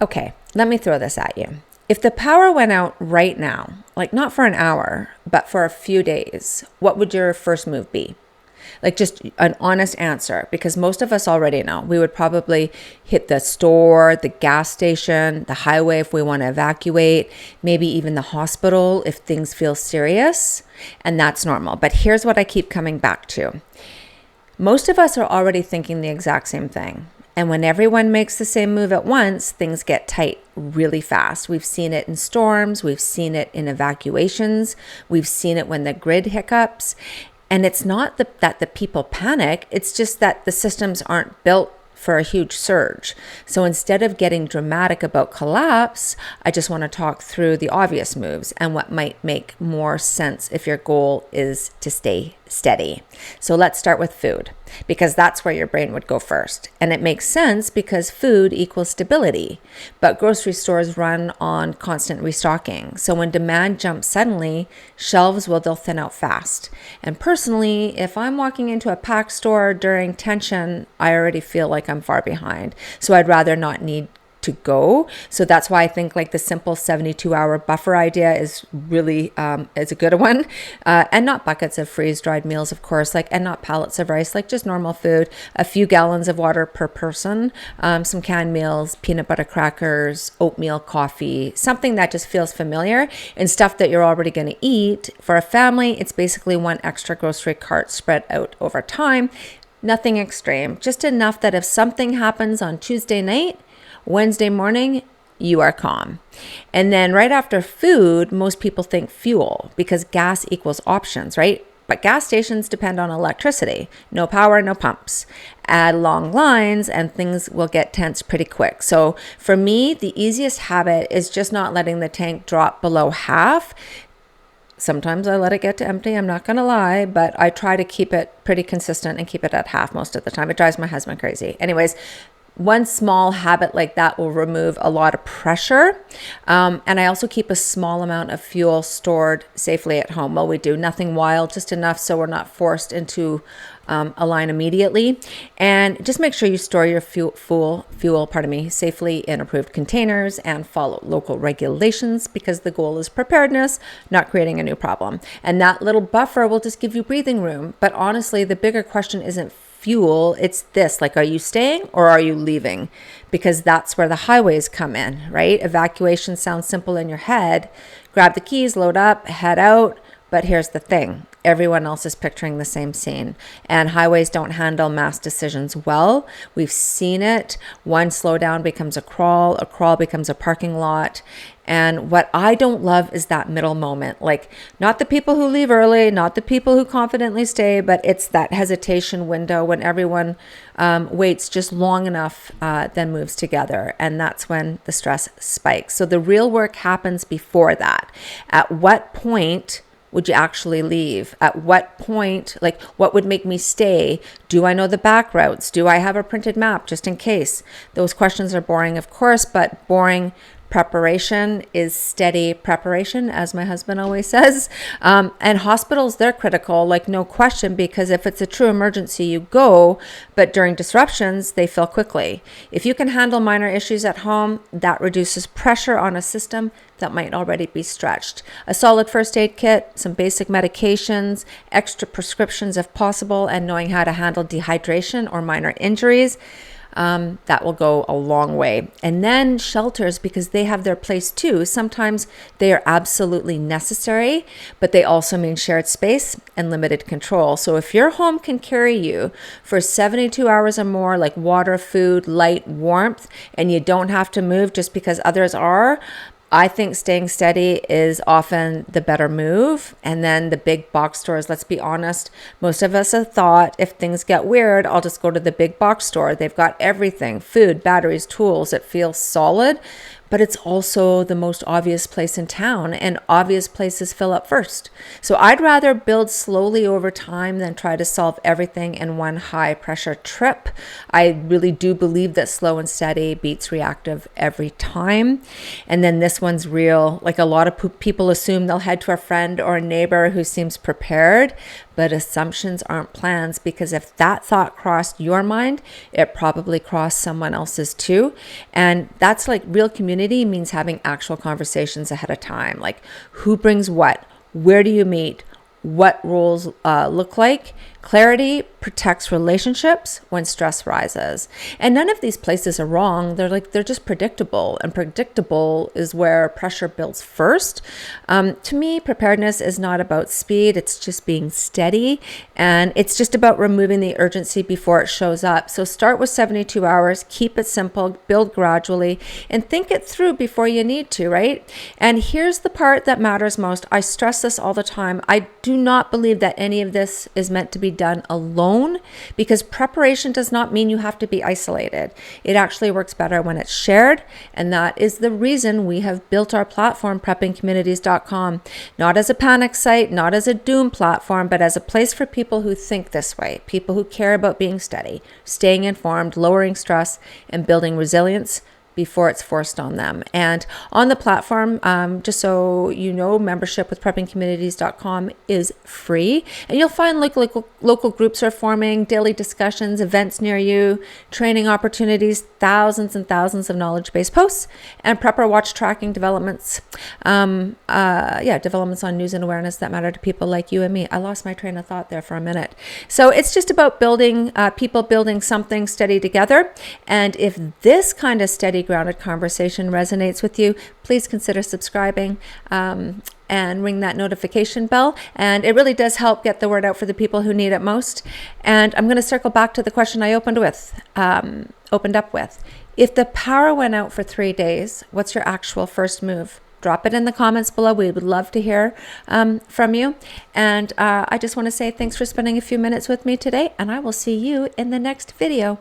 Okay, let me throw this at you. If the power went out right now, like not for an hour, but for a few days, what would your first move be? Like just an honest answer, because most of us already know. We would probably hit the store, the gas station, the highway if we want to evacuate, maybe even the hospital if things feel serious, and that's normal. But here's what I keep coming back to. Most of us are already thinking the exact same thing. And when everyone makes the same move at once, things get tight really fast. We've seen it in storms. We've seen it in evacuations. We've seen it when the grid hiccups. And it's not that the people panic. It's just that the systems aren't built for a huge surge. So instead of getting dramatic about collapse, I just want to talk through the obvious moves and what might make more sense if your goal is to stay steady. So let's start with food, because that's where your brain would go first. And it makes sense because food equals stability, but grocery stores run on constant restocking. So when demand jumps suddenly, they'll thin out fast. And personally, if I'm walking into a packed store during tension, I already feel like I'm far behind. So I'd rather not need to go. So that's why I think like the simple 72-hour buffer idea is really is a good one, and not buckets of freeze-dried meals, of course, and not pallets of rice, like just normal food, a few gallons of water per person, some canned meals, peanut butter crackers, oatmeal, coffee, something that just feels familiar, and stuff that you're already going to eat. For a family, it's basically one extra grocery cart spread out over time. Nothing extreme, just enough that if something happens on Tuesday night, Wednesday morning, you are calm. And then right after food, most people think fuel, because gas equals options, right? But gas stations depend on electricity. No power, no pumps. Add long lines and things will get tense pretty quick. So for me, the easiest habit is just not letting the tank drop below half. Sometimes I let it get to empty, I'm not going to lie, but I try to keep it pretty consistent and keep it at half most of the time. It drives my husband crazy. Anyways, one small habit like that will remove a lot of pressure. And I also keep a small amount of fuel stored safely at home. Well, we do nothing wild, just enough so we're not forced into a line immediately. And just make sure you store your fuel safely in approved containers and follow local regulations, because the goal is preparedness, not creating a new problem. And that little buffer will just give you breathing room. But honestly, the bigger question isn't fuel, it's this, like, are you staying or are you leaving? Because that's where the highways come in, right? Evacuation sounds simple in your head. Grab the keys, load up, head out. But here's the thing. Everyone else is picturing the same scene, and highways don't handle mass decisions well. We've seen it. One slowdown becomes a crawl becomes a parking lot. And what I don't love is that middle moment, like not the people who leave early, not the people who confidently stay, but it's that hesitation window when everyone waits just long enough, then moves together. And that's when the stress spikes. So the real work happens before that. At what point would you actually leave? At what point, like, what would make me stay? Do I know the back routes? Do I have a printed map just in case? Those questions are boring, of course, but boring preparation is steady preparation, as my husband always says. And hospitals, they're critical, like no question, because if it's a true emergency, you go, but during disruptions, they fill quickly. If you can handle minor issues at home, that reduces pressure on a system that might already be stretched. A solid first aid kit, some basic medications, extra prescriptions if possible, and knowing how to handle dehydration or minor injuries, that will go a long way. And then shelters, because they have their place too. Sometimes they are absolutely necessary, but they also mean shared space and limited control. So if your home can carry you for 72 hours or more, like water, food, light, warmth, and you don't have to move just because others are, I think staying steady is often the better move. And then the big box stores, let's be honest, most of us have thought if things get weird, I'll just go to the big box store. They've got everything, food, batteries, tools. It feels solid, but it's also the most obvious place in town, and obvious places fill up first. So I'd rather build slowly over time than try to solve everything in one high pressure trip. I really do believe that slow and steady beats reactive every time. And then this one's real. Like a lot of people assume they'll head to a friend or a neighbor who seems prepared, but assumptions aren't plans, because if that thought crossed your mind, it probably crossed someone else's too. And that's like real community means having actual conversations ahead of time. Like, who brings what? Where do you meet? What roles look like? Clarity protects relationships when stress rises. And none of these places are wrong. They're just predictable. And predictable is where pressure builds first. To me, preparedness is not about speed. It's just being steady. And it's just about removing the urgency before it shows up. So start with 72 hours, keep it simple, build gradually, and think it through before you need to, right? And here's the part that matters most. I stress this all the time. I do not believe that any of this is meant to be done alone, because preparation does not mean you have to be isolated. It actually works better when it's shared, and that is the reason we have built our platform, preppingcommunities.com, not as a panic site, not as a doom platform, but as a place for people who think this way, people who care about being steady, staying informed, lowering stress, and building resilience before it's forced on them. And on the platform, just so you know, membership with preppingcommunities.com is free. And you'll find local groups are forming, daily discussions, events near you, training opportunities, thousands and thousands of knowledge-based posts, and Prepper Watch tracking developments. Developments on news and awareness that matter to people like you and me. I lost my train of thought there for a minute. So it's just about building, people building something steady together. And if this kind of steady grounded conversation resonates with you, please consider subscribing and ring that notification bell. And it really does help get the word out for the people who need it most. And I'm going to circle back to the question I opened up with. If the power went out for 3 days, what's your actual first move? Drop it in the comments below. We would love to hear from you. And I just want to say thanks for spending a few minutes with me today, and I will see you in the next video.